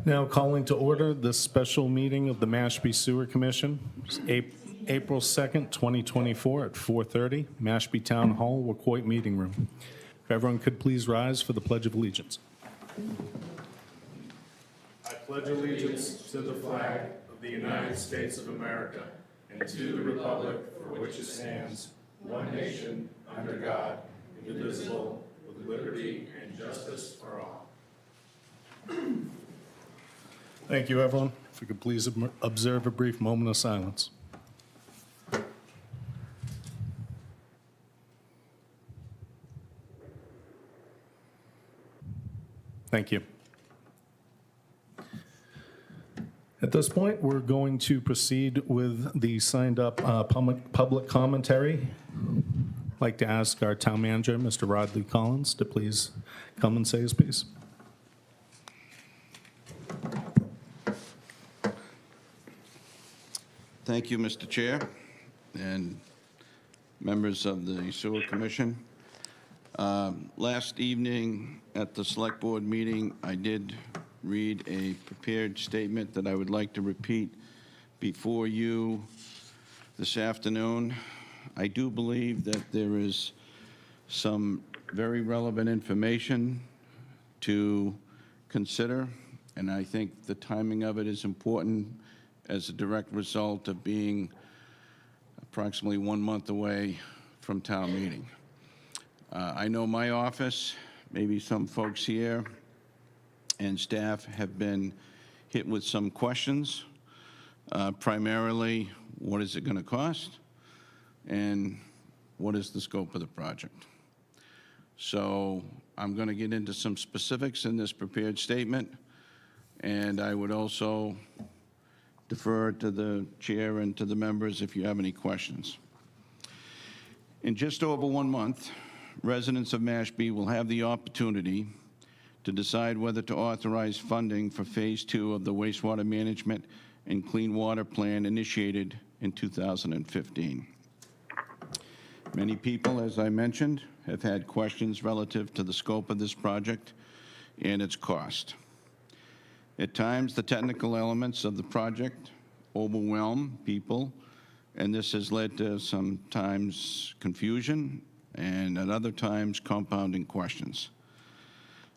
Now calling to order this special meeting of the Mashpee Sewer Commission, April 2nd, 2024 at 4:30, Mashpee Town Hall, Wacoit Meeting Room. If everyone could please rise for the Pledge of Allegiance. I pledge allegiance to the flag of the United States of America and to the republic for which it stands, one nation, under God, indivisible, with liberty and justice for all. Thank you, everyone. If we could please observe a brief moment of silence. Thank you. At this point, we're going to proceed with the signed up public commentary. I'd like to ask our town manager, Mr. Rodley Collins, to please come and say his piece. Thank you, Mr. Chair, and members of the Sewer Commission. Last evening at the Select Board meeting, I did read a prepared statement that I would like to repeat before you this afternoon. I do believe that there is some very relevant information to consider, and I think the timing of it is important as a direct result of being approximately 1 month away from town meeting. I know my office, maybe some folks here and staff have been hit with some questions, primarily what is it going to cost and what is the scope of the project. So I'm going to get into some specifics in this prepared statement, and I would also defer to the chair and to the members if you have any questions. In just over 1 month, residents of Mashpee will have the opportunity to decide whether to authorize funding for Phase 2 of the wastewater management and clean water plan initiated in 2015. Many people, as I mentioned, have had questions relative to the scope of this project and its cost. At times, the technical elements of the project overwhelm people, and this has led to sometimes confusion and at other times compounding questions.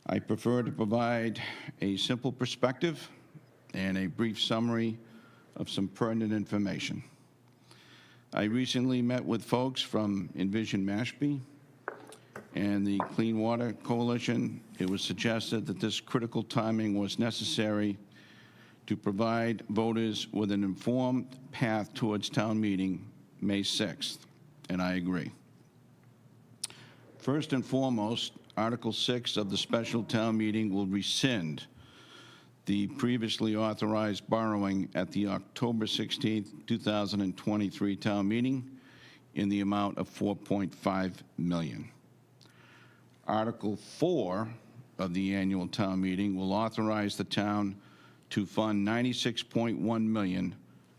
I prefer to provide a simple perspective and a brief summary of some pertinent information. I recently met with folks from Envision Mashpee and the Clean Water Coalition. It was suggested that this critical timing was necessary to provide voters with an informed path towards town meeting May 6th, and I agree. First and foremost, Article 6 of the special town meeting will rescind the previously authorized borrowing at the October 16th, 2023 town meeting in the amount of $4.5 million. Article 4 of the annual town meeting will authorize the town to fund $96.1 million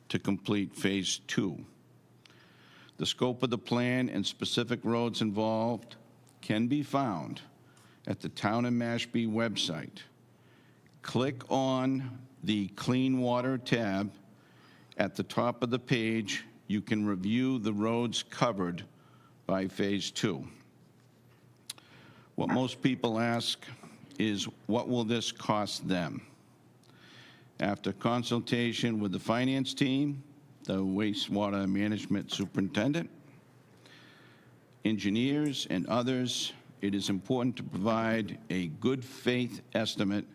to complete Phase 2. The scope of the plan and specific roads involved can be found at the Town of Mashpee website. Click on the Clean Water tab. At the top of the page, you can review the roads covered by Phase 2. What most people ask is, what will this cost them? After consultation with the finance team, the wastewater management superintendent, engineers, and others, it is important to provide a good faith estimate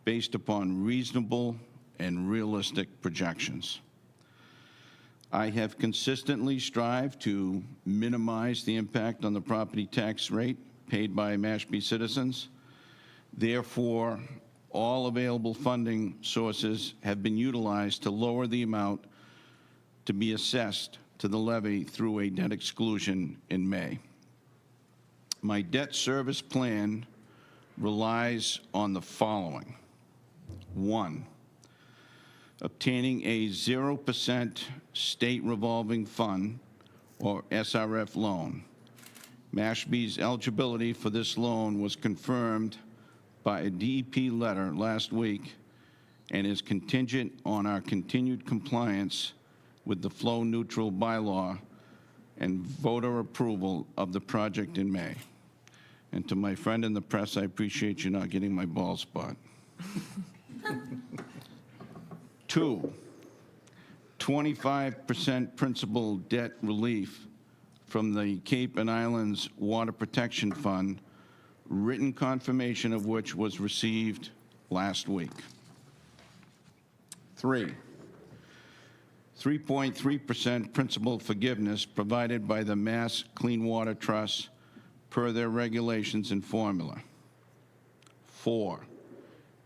based upon reasonable and realistic projections. I have consistently strived to minimize the impact on the property tax rate paid by Mashpee citizens. Therefore, all available funding sources have been utilized to lower the amount to be assessed to the levy through a debt exclusion in May. My debt service plan relies on the following. 1, obtaining a 0% state revolving fund or SRF loan. Mashpee's eligibility for this loan was confirmed by a DEP letter last week and is contingent on our continued compliance with the flow neutral bylaw and voter approval of the project in May. And to my friend in the press, I appreciate you not getting my bald spot. 2, 25% principal debt relief from the Cape and Islands Water Protection Fund, written confirmation of which was received last week. 3, 3.3% principal forgiveness provided by the Mass Clean Water Trust per their regulations and formula. 4,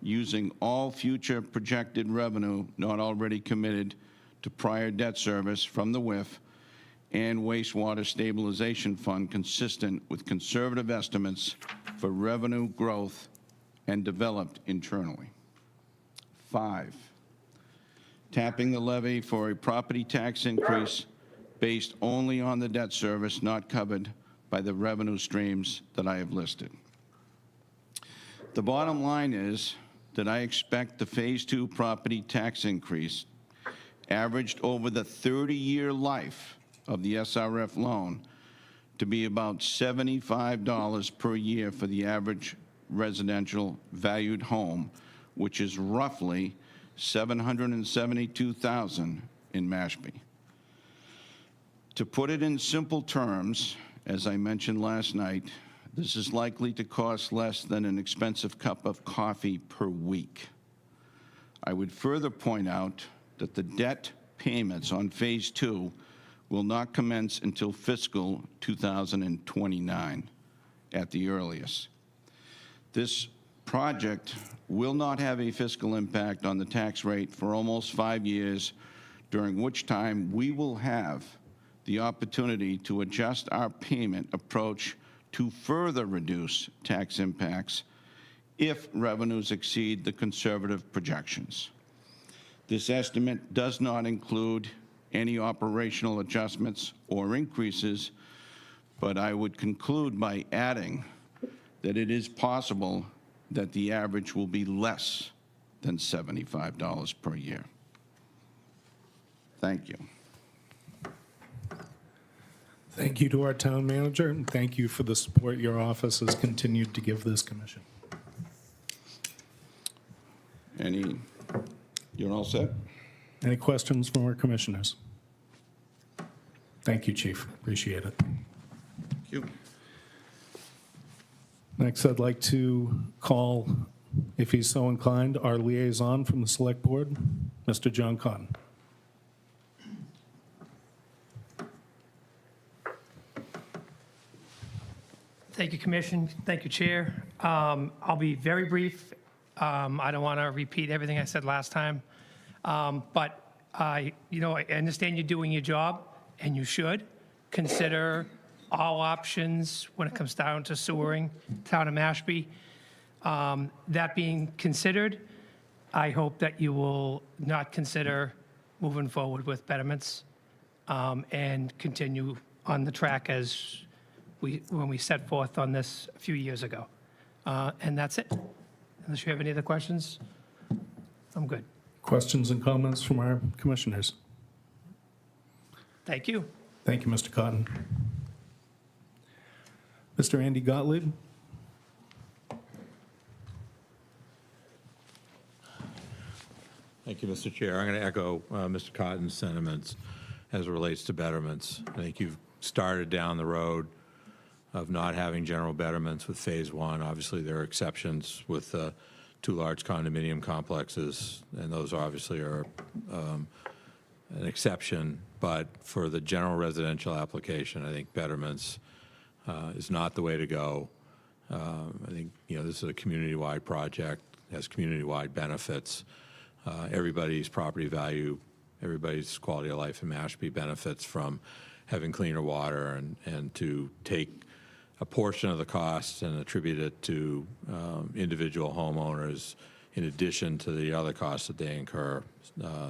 using all future projected revenue not already committed to prior debt service from the WIF and wastewater stabilization fund consistent with conservative estimates for revenue growth and developed internally. 5, tapping the levy for a property tax increase based only on the debt service not covered by the revenue streams that I have listed. The bottom line is that I expect the Phase 2 property tax increase averaged over the 30-year life of the SRF loan to be about $75 per year for the average residential valued home, which is roughly $772,000 in Mashpee. To put it in simple terms, as I mentioned last night, this is likely to cost less than an expensive cup of coffee per week. I would further point out that the debt payments on Phase 2 will not commence until fiscal 2029 at the earliest. This project will not have a fiscal impact on the tax rate for almost 5 years, during which time we will have the opportunity to adjust our payment approach to further reduce tax impacts if revenues exceed the conservative projections. This estimate does not include any operational adjustments or increases, but I would conclude by adding that it is possible that the average will be less than $75 per year. Thank you. Thank you to our town manager, and thank you for the support your office has continued to give this commission. You're all set? Any questions from our commissioners? Thank you, Chief. Appreciate it. Thank you. Next, I'd like to call, if he's so inclined, our liaison from the Select Board, Mr. John Cotton. Thank you, Commission. Thank you, Chair. I'll be very brief. I don't want to repeat everything I said last time. But I understand you're doing your job, and you should consider all options when it comes down to sewering town of Mashpee. That being considered, I hope that you will not consider moving forward with betterments and continue on the track as when we set forth on this a few years ago. And that's it. Unless you have any other questions, I'm good. Questions and comments from our commissioners? Thank you. Thank you, Mr. Cotton. Mr. Andy Gottlieb? Thank you, Mr. Chair. I'm going to echo Mr. Cotton's sentiments as it relates to betterments. I think you've started down the road of not having general betterments with Phase 1. Obviously, there are exceptions with 2 large condominium complexes, and those obviously are an exception. But for the general residential application, I think betterments is not the way to go. I think this is a community-wide project, has community-wide benefits. Everybody's property value, everybody's quality of life in Mashpee benefits from having cleaner water, and to take a portion of the cost and attribute it to individual homeowners in addition to the other costs that they incur,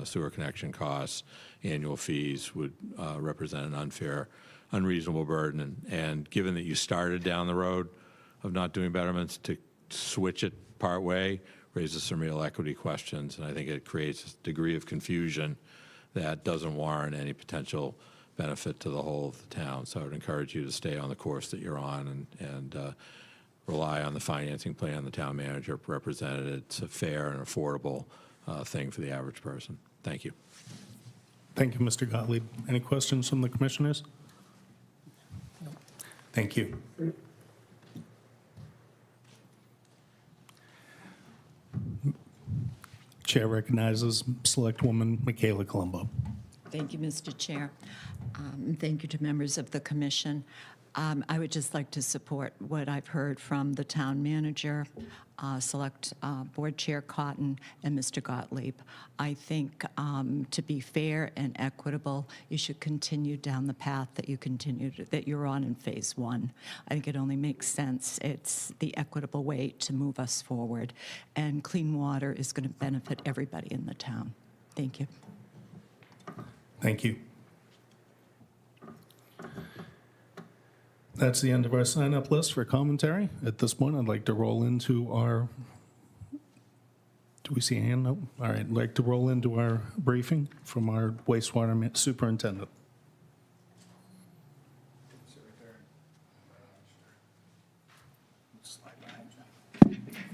sewer connection costs, annual fees, would represent an unfair, unreasonable burden. And given that you started down the road of not doing betterments, to switch it part way raises some real equity questions, and I think it creates a degree of confusion that doesn't warrant any potential benefit to the whole of the town. So I would encourage you to stay on the course that you're on and rely on the financing plan the town manager represented. It's a fair and affordable thing for the average person. Thank you. Thank you, Mr. Gottlieb. Any questions from the commissioners? Thank you. Chair recognizes Selectwoman Michaela Colombo. Thank you, Mr. Chair. Thank you to members of the commission. I would just like to support what I've heard from the town manager, Select Board Chair Cotton, and Mr. Gottlieb. I think to be fair and equitable, you should continue down the path that you're on in phase one. I think it only makes sense. It's the equitable way to move us forward, and clean water is going to benefit everybody in the town. Thank you. Thank you. That's the end of our sign-up list for commentary. At this point, I'd like to roll into our, do we see a hand? No? All right, I'd like to roll into our briefing from our wastewater superintendent.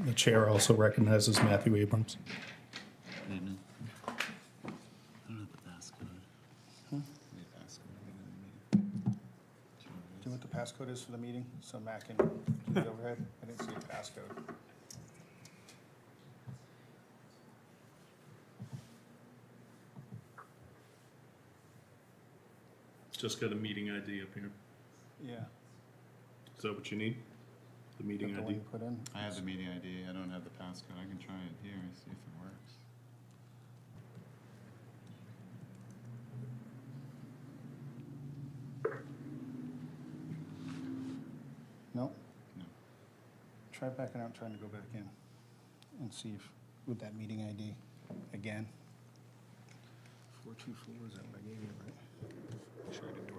The chair also recognizes Matthew Abrams. I don't have the passcode. Do you know what the passcode is for the meeting? So Matt can do the overhead? I didn't see a passcode. Just got a meeting ID up here. Yeah. Is that what you need? The meeting The one ID? you put in? I have the meeting ID. I don't have the passcode. I can try it here and see if it works. No? No. Try backing out, trying to go back in and see if, with that meeting ID again. 424, is that what I gave you, right? Make sure I didn't do it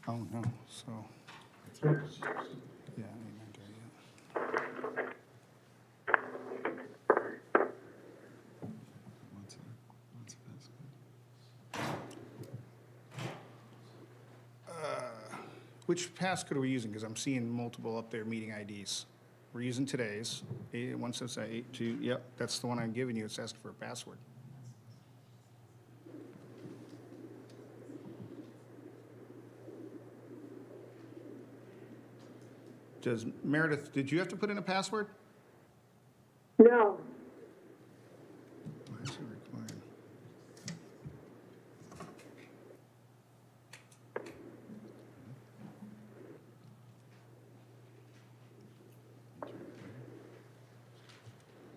wrong. Oh, no, so. Yeah, I didn't enter it yet. What's the passcode? Which passcode are we using? Because I'm seeing multiple up there, meeting IDs. We're using today's, 17782, yep, that's the one I'm giving you. It's asking for a password. Does Meredith, did you have to put in a password? No, Why is it required?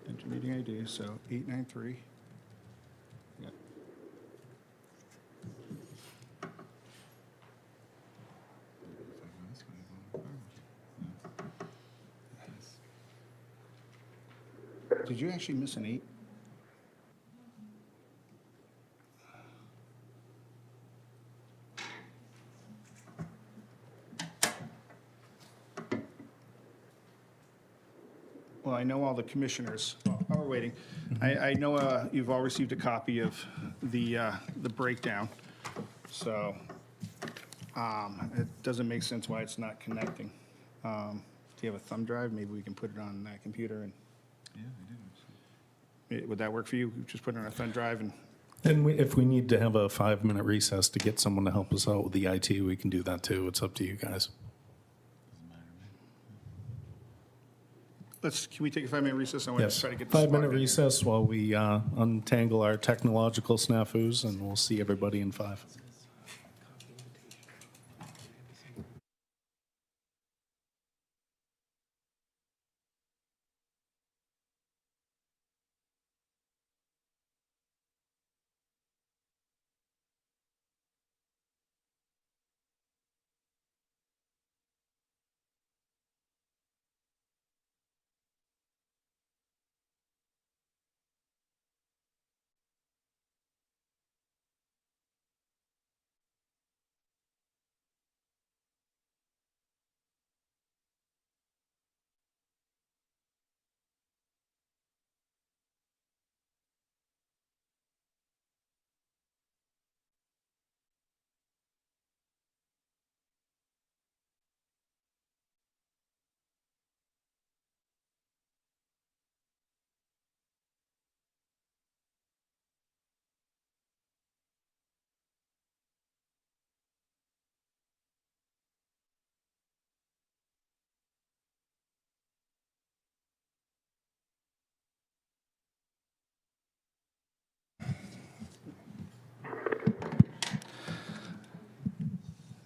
Enter meeting ID, so 893. Yep. Did you actually miss an 8? Well, I know all the commissioners are waiting. I know you've all received a copy of the breakdown, so it doesn't make sense why it's not connecting. Do you have a thumb drive? Maybe we can put it on that computer, and Yeah, I do. would that work for you? Just put it on a thumb drive and, And if we need to have a 5-minute recess to get someone to help us out with the IT, we can do that too. It's up to you guys. Doesn't matter to me. can we take a 5-minute recess? I want Yes, to try to get this 5-minute slotted in here. recess while we untangle our technological snafus, and we'll see everybody in 5.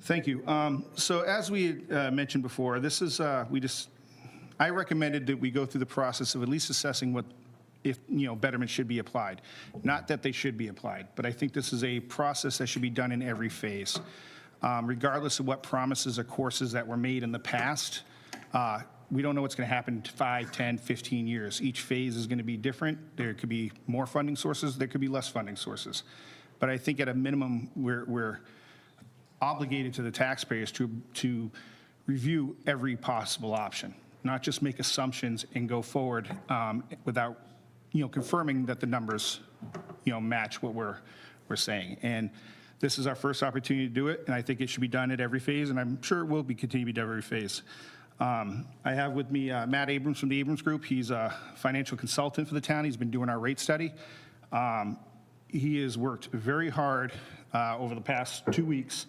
Thank you. So as we mentioned before, this is, I recommended that we go through the process of at least assessing what, if, betterment should be applied. Not that they should be applied, but I think this is a process that should be done in every phase. Regardless of what promises or courses that were made in the past, we don't know what's going to happen in 5, 10, 15 years. Each phase is going to be different. There could be more funding sources, there could be less funding sources. But I think at a minimum, we're obligated to the taxpayers to review every possible option, not just make assumptions and go forward without, confirming that the numbers, match what we're saying. And this is our first opportunity to do it, and I think it should be done at every phase, and I'm sure it will be continue to be done at every phase. I have with me Matt Abrams from the Abrams Group. He's a financial consultant for the town. He's been doing our rate study. He has worked very hard over the past 2 weeks,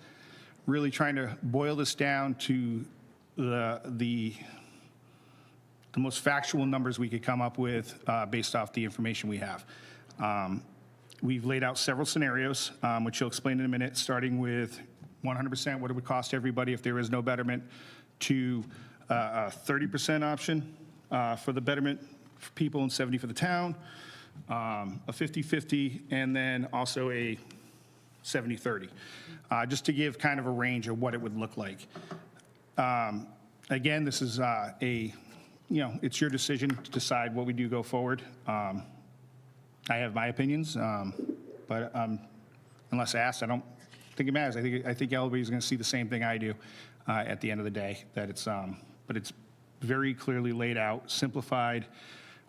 really trying to boil this down to the most factual numbers we could come up with based off the information we have. We've laid out several scenarios, which he'll explain in a minute, starting with 100% what it would cost everybody if there is no betterment, to a 30% option for the betterment for people and 70 for the town, a 50-50, and then also a 70-30, just to give kind of a range of what it would look like. Again, this is it's your decision to decide what we do go forward. I have my opinions, but unless asked, I don't think it matters. I think everybody's going to see the same thing I do at the end of the day. That it's, but it's very clearly laid out, simplified,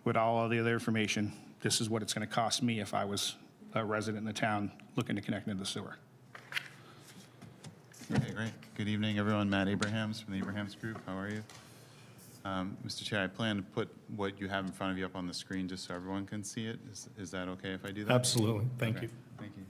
with all of the other information. This is what it's going to cost me if I was a resident in the town looking to connect into the sewer. Okay, great. Good evening, everyone. Matt Abrahams from the Abrahams Group. How are you? Mr. Chair, I plan to put what you have in front of you up on the screen just so everyone can see it. Is that okay if I do that? Absolutely. Thank Okay, you. Thank you.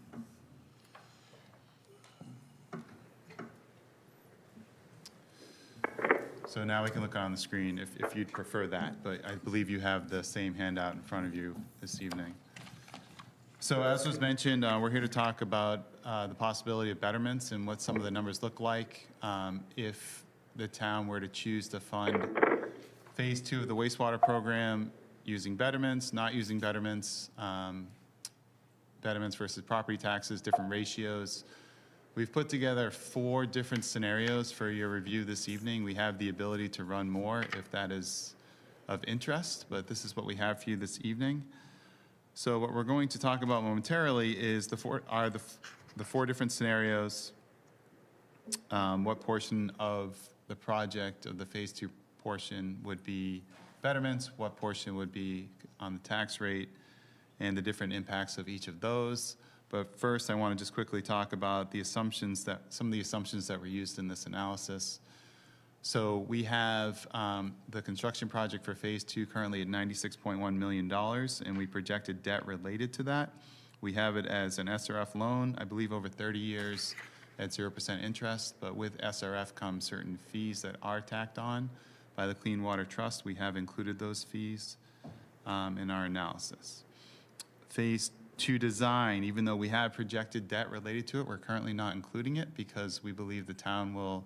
So now we can look on the screen if you'd prefer that, but I believe you have the same handout in front of you this evening. So as was mentioned, we're here to talk about the possibility of betterments and what some of the numbers look like if the town were to choose to fund Phase 2 of the wastewater program using betterments, not using betterments, betterments versus property taxes, different ratios. We've put together 4 different scenarios for your review this evening. We have the ability to run more if that is of interest, but this is what we have for you this evening. So what we're going to talk about momentarily is the four different scenarios, what portion of the project of the Phase 2 portion would be betterments, what portion would be on the tax rate, and the different impacts of each of those. But first, I want to just quickly talk about the assumptions some of the assumptions that were used in this analysis. So we have the construction project for Phase 2 currently at $96.1 million, and we projected debt related to that. We have it as an SRF loan, I believe over 30 years at 0% interest, but with SRF come certain fees that are tacked on by the Clean Water Trust. We have included those fees in our analysis. Phase 2 design, even though we have projected debt related to it, we're currently not including it because we believe the town will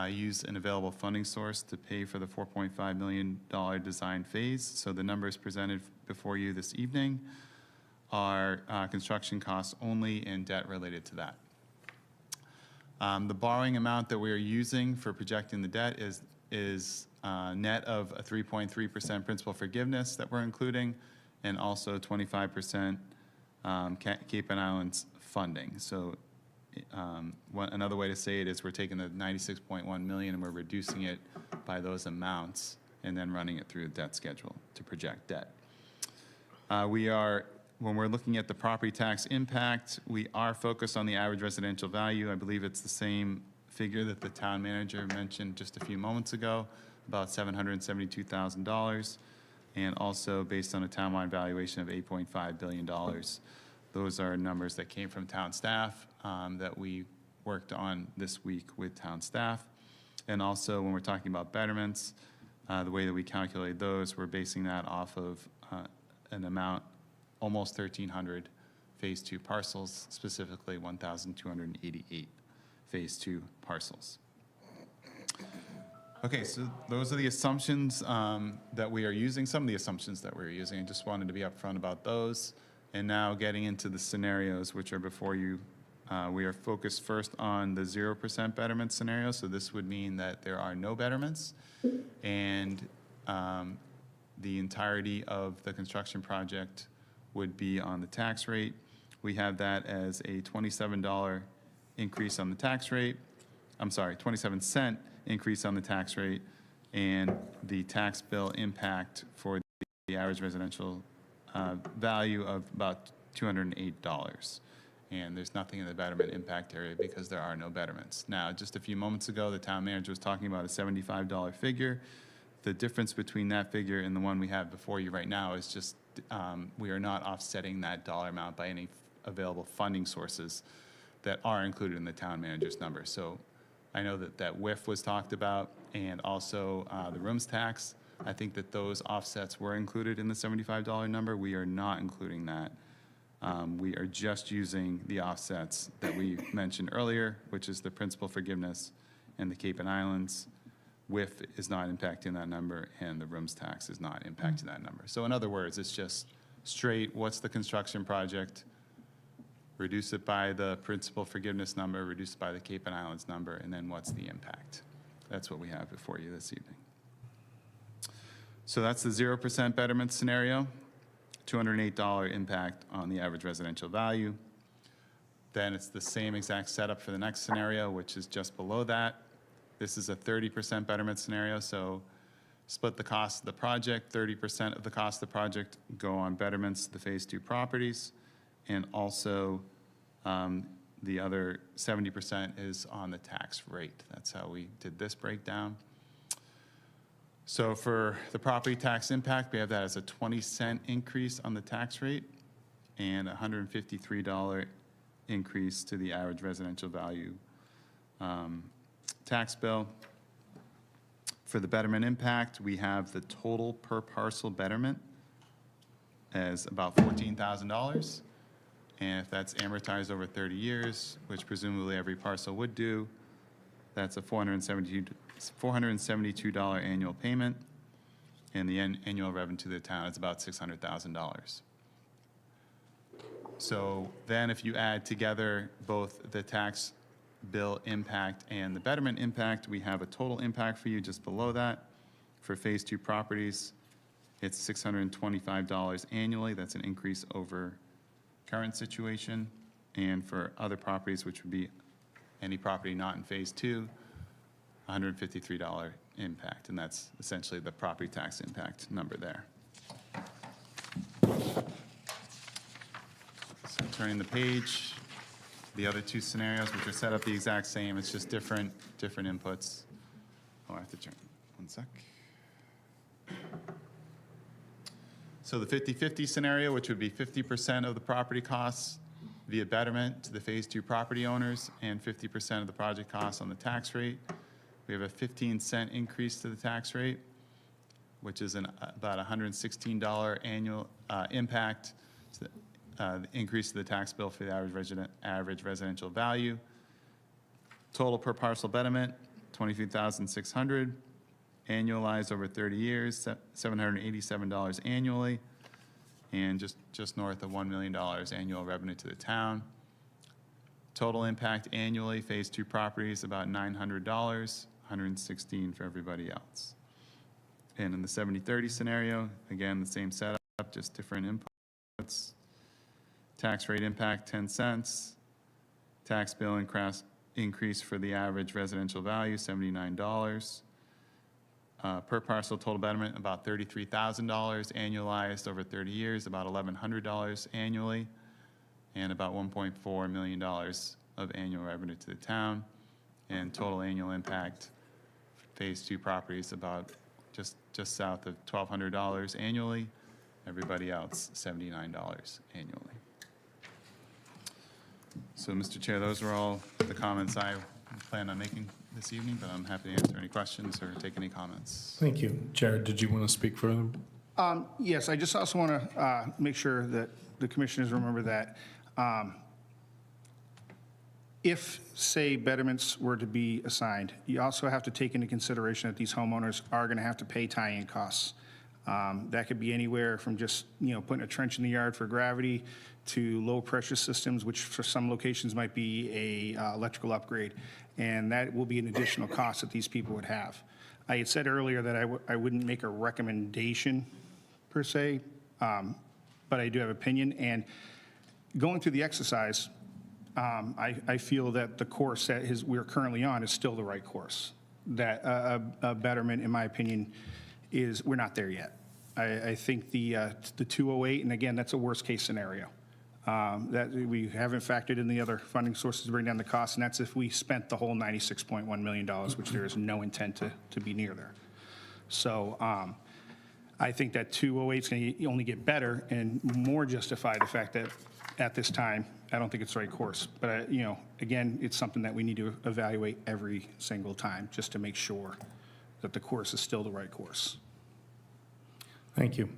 use an available funding source to pay for the $4.5 million design phase. So the numbers presented before you this evening are construction costs only and debt related to that. The borrowing amount that we are using for projecting the debt is net of a 3.3% principal forgiveness that we're including, and also 25% Cape and Islands funding. So another way to say it is we're taking the 96.1 million and we're reducing it by those amounts and then running it through a debt schedule to project debt. When we're looking at the property tax impact, we are focused on the average residential value. I believe it's the same figure that the town manager mentioned just a few moments ago, about $772,000, and also based on a townwide valuation of $8.5 billion. Those are numbers that came from town staff that we worked on this week with town staff. And also when we're talking about betterments, the way that we calculate those, we're basing that off of an amount almost 1,300 Phase 2 parcels, specifically 1,288 Phase 2 parcels. Okay, so those are the assumptions that we are using, some of the assumptions that we're using. I just wanted to be upfront about those. And now getting into the scenarios which are before you. We are focused first on the 0% betterment scenario. So this would mean that there are no betterments, and the entirety of the construction project would be on the tax rate. We have that as a $27 increase on the tax rate. I'm sorry, 27-cent increase on the tax rate, and the tax bill impact for the average residential value of about $208. And there's nothing in the betterment impact area because there are no betterments. Now, just a few moments ago, the town manager was talking about a $75 figure. The difference between that figure and the one we have before you right now is just we are not offsetting that dollar amount by any available funding sources that are included in the town manager's number. So I know that WIF was talked about, and also the rooms tax. I think that those offsets were included in the $75 number. We are not including that. We are just using the offsets that we mentioned earlier, which is the principal forgiveness and the Cape and Islands. WIF is not impacting that number, and the rooms tax is not impacting that number. So in other words, it's just straight, what's the construction project? Reduce it by the principal forgiveness number, reduce it by the Cape and Islands number, and then what's the impact? That's what we have before you this evening. So that's the 0% betterment scenario, $208 impact on the average residential value. Then it's the same exact setup for the next scenario, which is just below that. This is a 30% betterment scenario, so split the cost of the project, 30% of the cost of the project go on betterments to the Phase 2 properties, and also the other 70% is on the tax rate. That's how we did this breakdown. So for the property tax impact, we have that as a 20-cent increase on the tax rate and a $153 increase to the average residential value tax bill. For the betterment impact, we have the total per parcel betterment as about $14,000. And if that's amortized over 30 years, which presumably every parcel would do, that's a $472 annual payment, and the annual revenue to the town is about $600,000. So then if you add together both the tax bill impact and the betterment impact, we have a total impact for you just below that. For Phase 2 properties, it's $625 annually. That's an increase over current situation. And for other properties, which would be any property not in Phase 2, $153 impact, and that's essentially the property tax impact number there. So turning the page, the other two scenarios, which are set up the exact same, it's just different inputs. Oh, I have to turn, one sec. So the 50-50 scenario, which would be 50% of the property costs via betterment to the Phase 2 property owners and 50% of the project costs on the tax rate. We have a 15-cent increase to the tax rate, which is about $116 annual impact, to the increase to the tax bill for the average residential value. Total per parcel betterment, $23,600. Annualized over 30 years, $787 annually, and just north of $1 million annual revenue to the town. Total impact annually, Phase 2 properties, about $900, $116 for everybody else. And in the 70-30 scenario, again, the same setup, just different inputs. Tax rate impact, 10 cents. Tax bill increase for the average residential value, $79. Per parcel total betterment, about $33,000 annualized over 30 years, about $1,100 annually, and about $1.4 million of annual revenue to the town. And total annual impact, Phase 2 properties, about just south of $1,200 annually. Everybody else, $79 annually. So, Mr. Chair, those are all the comments I plan on making this evening, but I'm happy to answer any questions or take any comments. Thank you. Jared, did you want to speak further? Yes, I just also want to make sure that the commissioners remember that if, say, betterments were to be assigned, you also have to take into consideration that these homeowners are going to have to pay tie-in costs. That could be anywhere from just, putting a trench in the yard for gravity to low-pressure systems, which for some locations might be a electrical upgrade. And that will be an additional cost that these people would have. I had said earlier that I wouldn't make a recommendation per se, but I do have opinion. And going through the exercise, I feel that the course that we're currently on is still the right course. That a betterment, in my opinion, we're not there yet. I think the 208, and again, that's a worst-case scenario. That we haven't factored in the other funding sources to bring down the cost, and that's if we spent the whole $96.1 million, which there is no intent to be near there. So I think that 208 is going to only get better and more justify the fact that at this time, I don't think it's the right course. But, again, it's something that we need to evaluate every single time just to make sure that the course is still the right course. Thank you.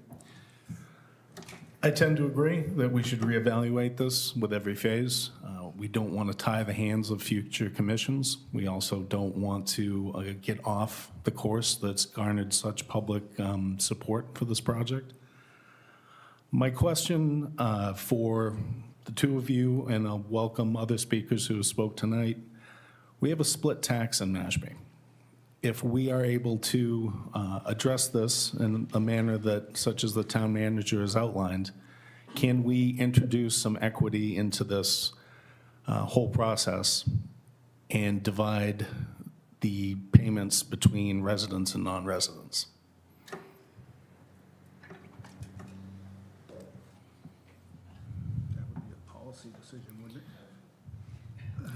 I tend to agree that we should reevaluate this with every phase. We don't want to tie the hands of future commissions. We also don't want to get off the course that's garnered such public support for this project. My question for the two of you, and I'll welcome other speakers who spoke tonight, we have a split tax in Mashpee. If we are able to address this in a manner that, such as the town manager has outlined, can we introduce some equity into this whole process and divide the payments between residents and non-residents?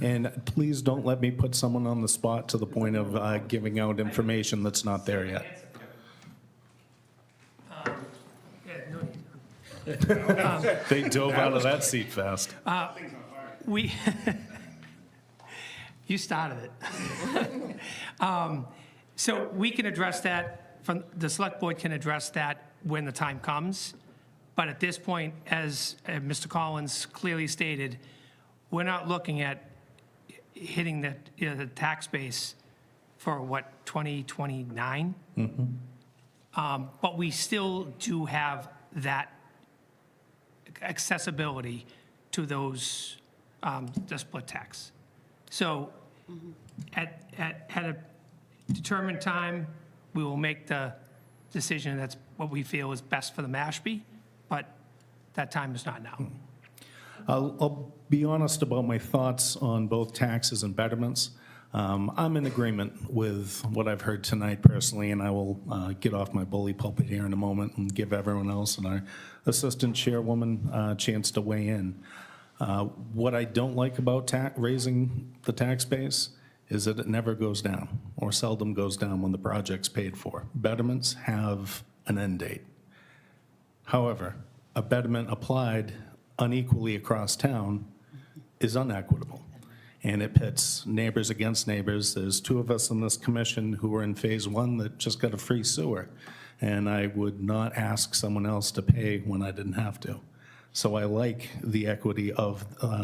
And please don't let me put someone on the spot to the point of giving out information that's not there yet. They dove out of that seat fast. You started it. So we can address that, the select board can address that when the time comes. But at this point, as Mr. Collins clearly stated, we're not looking at hitting the tax base for 2029? But we still do have that accessibility to those, the split tax. So at a determined time, we will make the decision that's what we feel is best for the Mashpee, but that time is not now. I'll be honest about my thoughts on both taxes and betterments. I'm in agreement with what I've heard tonight personally, and I will get off my bully pulpit here in a moment and give everyone else and our assistant chairwoman a chance to weigh in. What I don't like about raising the tax base is that it never goes down or seldom goes down when the project's paid for. Betterments have an end date. However, a betterment applied unequally across town is unequitable, and it pits neighbors against neighbors. There's two of us in this commission who were in phase one that just got a free sewer, and I would not ask someone else to pay when I didn't have to. So I like the equity of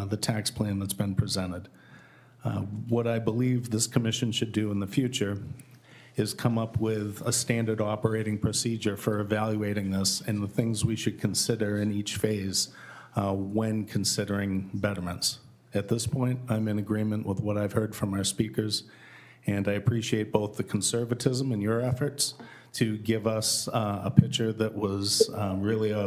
the tax plan that's been presented. What I believe this commission should do in the future is come up with a standard operating procedure for evaluating this and the things we should consider in each phase when considering betterments. At this point, I'm in agreement with what I've heard from our speakers, and I appreciate both the conservatism in your efforts to give us a picture that was really I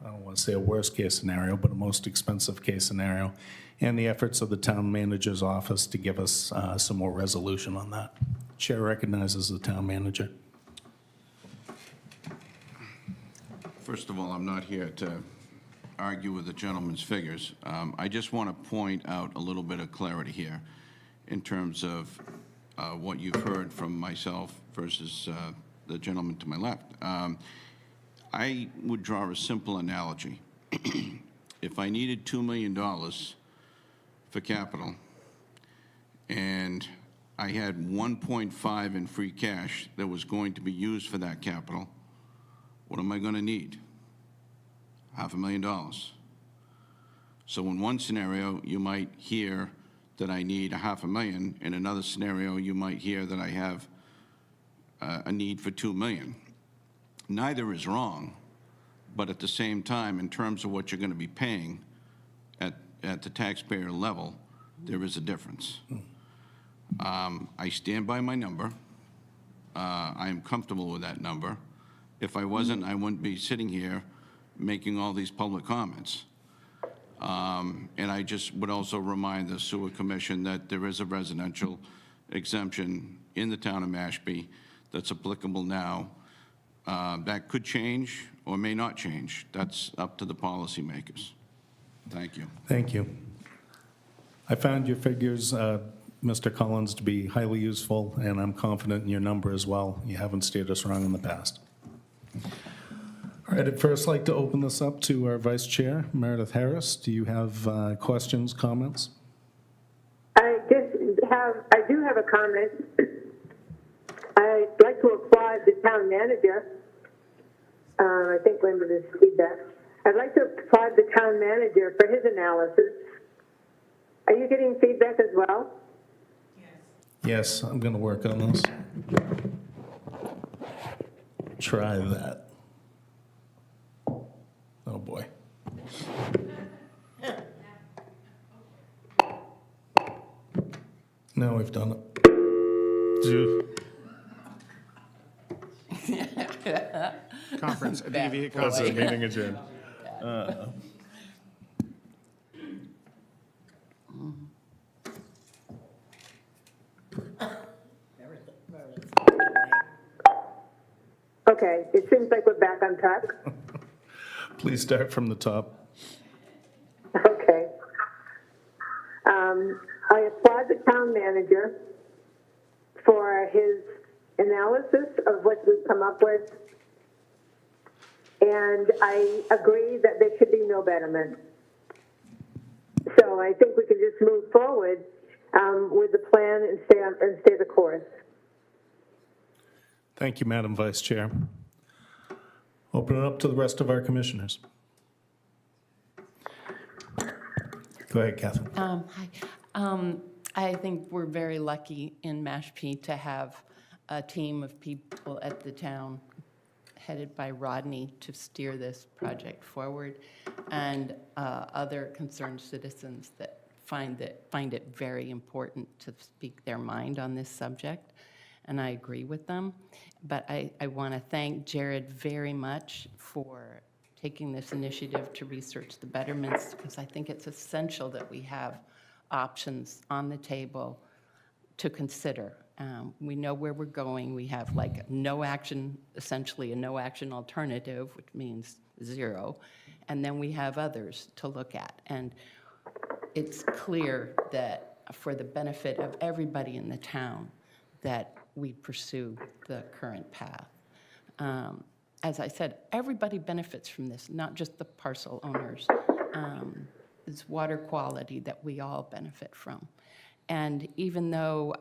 don't want to say a worst-case scenario, but a most expensive case scenario, and the efforts of the town manager's office to give us some more resolution on that. Chair recognizes the town manager. First of all, I'm not here to argue with the gentleman's figures. I just want to point out a little bit of clarity here in terms of what you've heard from myself versus the gentleman to my left. I would draw a simple analogy. If I needed $2 million for capital and I had 1.5 in free cash that was going to be used for that capital, what am I going to need? $500,000. So in one scenario, you might hear that I need $500,000. In another scenario, you might hear that I have a need for $2 million. Neither is wrong, but at the same time, in terms of what you're going to be paying at the taxpayer level, there is a difference. I stand by my number. I am comfortable with that number. If I wasn't, I wouldn't be sitting here making all these public comments. And I just would also remind the Sewer Commission that there is a residential exemption in the town of Mashpee that's applicable now. That could change or may not change. That's up to the policymakers. Thank you. Thank you. I found your figures, Mr. Collins, to be highly useful, and I'm confident in your number as well. You haven't steered us wrong in the past. All right, I'd first like to open this up to our Vice Chair, Meredith Harris. Do you have questions, comments? I do have a comment. I'd like to applaud the town manager. I think Linda is feedback. I'd like to applaud the town manager for his analysis. Are you getting feedback as well? Yes, I'm going to work on this. Try that. Oh, boy. Now we've done it. Conference, abbreviated That's conference. it, meeting adjourned. Okay, it seems like we're back on track. Please start from the top. Okay. I applaud the town manager for his analysis of what we've come up with. And I agree that there should be no betterment. So I think we can just move forward with the plan and stay the course. Thank you, Madam Vice Chair. Open it up to the rest of our commissioners. Go ahead, Catherine. Hi. I think we're very lucky in Mashpee to have a team of people at the town headed by Rodney to steer this project forward, and other concerned citizens that find it very important to speak their mind on this subject, and I agree with them. But I want to thank Jared very much for taking this initiative to research the betterments, because I think it's essential that we have options on the table to consider. We know where we're going. We have like no action, essentially a no action alternative, which means zero. And then we have others to look at. And it's clear that for the benefit of everybody in the town, that we pursue the current path. As I said, everybody benefits from this, not just the parcel owners. It's water quality that we all benefit from. And even though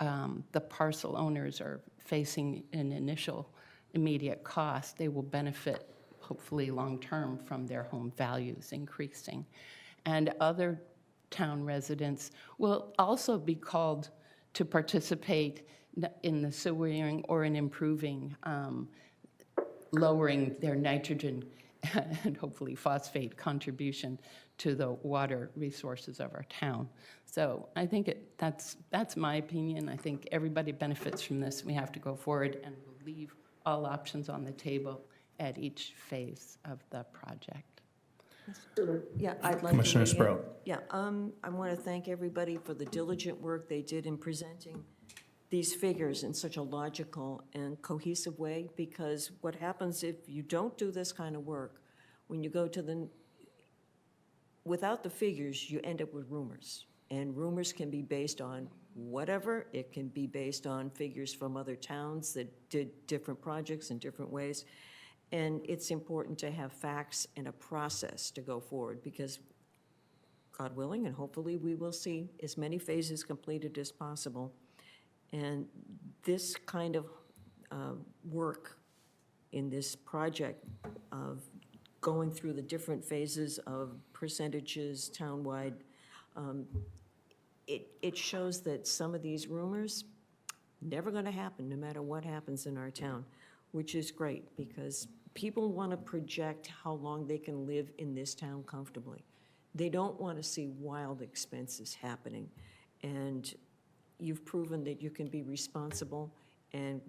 the parcel owners are facing an initial immediate cost, they will benefit, hopefully long-term, from their home values increasing. And other town residents will also be called to participate in the sewering or in improving, lowering their nitrogen and hopefully phosphate contribution to the water resources of our town. So I think that's my opinion. I think everybody benefits from this. We have to go forward, and we'll leave all options on the table at each phase of the project. Yeah, I'd like to. Commissioner weigh in. Sprout. Yeah, I want to thank everybody for the diligent work they did in presenting these figures in such a logical and cohesive way, because what happens if you don't do this kind of work, when you go to without the figures, you end up with rumors. And rumors can be based on whatever. It can be based on figures from other towns that did different projects in different ways. And it's important to have facts and a process to go forward, because God willing, and hopefully we will see as many phases completed as possible. And this kind of work in this project of going through the different phases of percentages townwide it shows that some of these rumors, never going to happen, no matter what happens in our town, which is great, because people want to project how long they can live in this town comfortably. They don't want to see wild expenses happening. And you've proven that you can be responsible and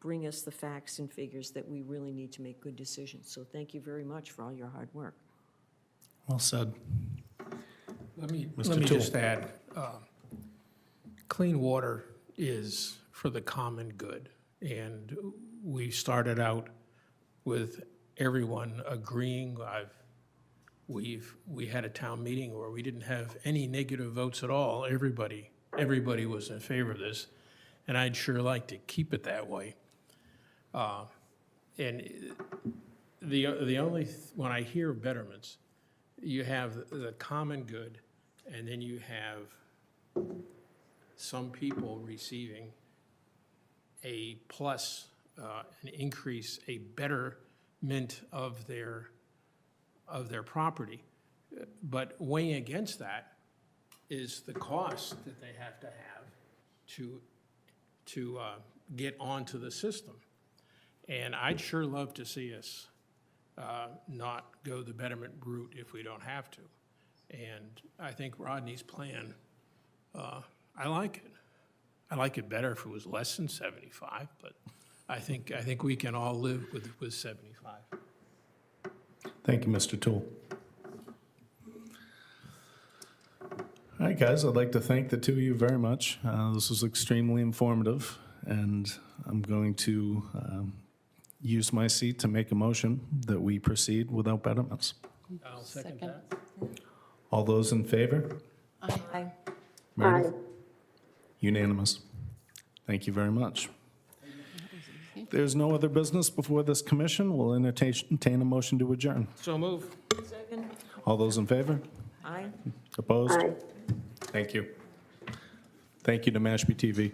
bring us the facts and figures that we really need to make good decisions. So thank you very much for all your hard work. Well said. Let me Toole. just add, clean water is for the common good. And we started out with everyone agreeing. We had a town meeting where we didn't have any negative votes at all. Everybody was in favor of this, and I'd sure like to keep it that way. And the only, when I hear betterments, you have the common good, and then you have some people receiving a plus, an increase, a betterment of their property. But weighing against that is the cost that they have to get onto the system. And I'd sure love to see us not go the betterment route if we don't have to. And I think Rodney's plan, I like it. I like it better if it was less than 75, but I think we can all live with 75. Thank you, Mr. Toole. All right, guys, I'd like to thank the two of you very much. This was extremely informative, and I'm going to use my seat to make a motion that we proceed without betterments. I'll second Second. that. All those in favor? Aye. Meredith? Unanimous. Thank you very much. If there's no other business before this commission, we'll entertain a motion to adjourn. So move. Second? All those in favor? Aye. Opposed? Aye. Thank you. Thank you to Mashpee TV.